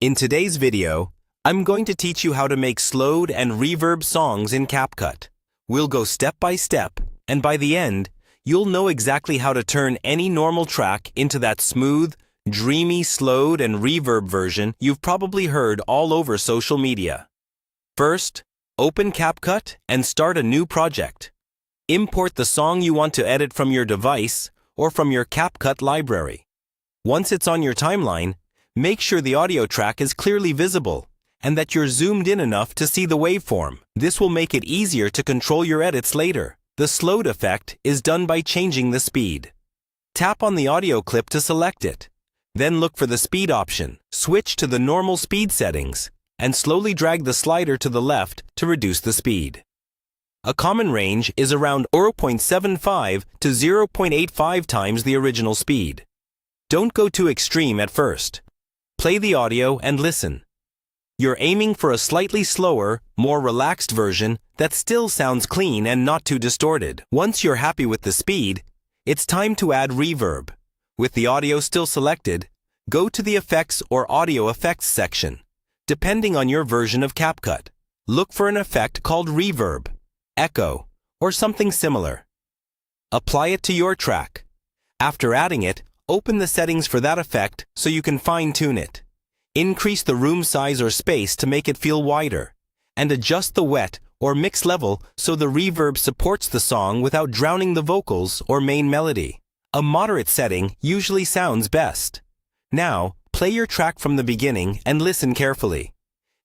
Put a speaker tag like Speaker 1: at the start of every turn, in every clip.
Speaker 1: In today's video, I'm going to teach you how to make slowed and reverb songs in CapCut. We'll go step by step, and by the end, you'll know exactly how to turn any normal track into that smooth, dreamy slowed and reverb version you've probably heard all over social media. First, open CapCut and start a new project. Import the song you want to edit from your device or from your CapCut library. Once it's on your timeline, make sure the audio track is clearly visible and that you're zoomed in enough to see the waveform. This will make it easier to control your edits later. The slowed effect is done by changing the speed. Tap on the audio clip to select it. Then look for the speed option. Switch to the normal speed settings and slowly drag the slider to the left to reduce the speed. A common range is around 0.75 to 0.85 times the original speed. Don't go too extreme at first. Play the audio and listen. You're aiming for a slightly slower, more relaxed version that still sounds clean and not too distorted. Once you're happy with the speed, it's time to add reverb. With the audio still selected, go to the Effects or Audio Effects section. Depending on your version of CapCut, look for an effect called reverb, echo, or something similar. Apply it to your track. After adding it, open the settings for that effect so you can fine-tune it. Increase the room size or space to make it feel wider, and adjust the wet or mix level so the reverb supports the song without drowning the vocals or main melody. A moderate setting usually sounds best. Now, play your track from the beginning and listen carefully.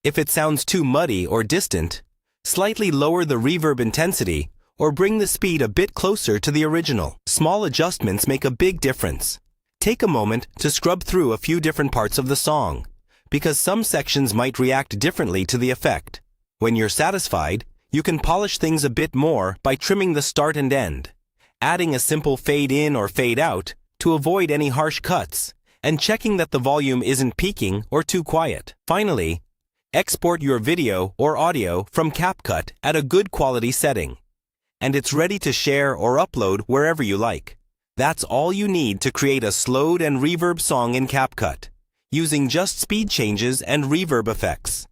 Speaker 1: If it sounds too muddy or distant, slightly lower the reverb intensity or bring the speed a bit closer to the original. Small adjustments make a big difference. Take a moment to scrub through a few different parts of the song, because some sections might react differently to the effect. When you're satisfied, you can polish things a bit more by trimming the start and end, adding a simple fade in or fade out to avoid any harsh cuts, and checking that the volume isn't peaking or too quiet. Finally, export your video or audio from CapCut at a good quality setting, and it's ready to share or upload wherever you like. That's all you need to create a slowed and reverb song in CapCut, using just speed changes and reverb effects.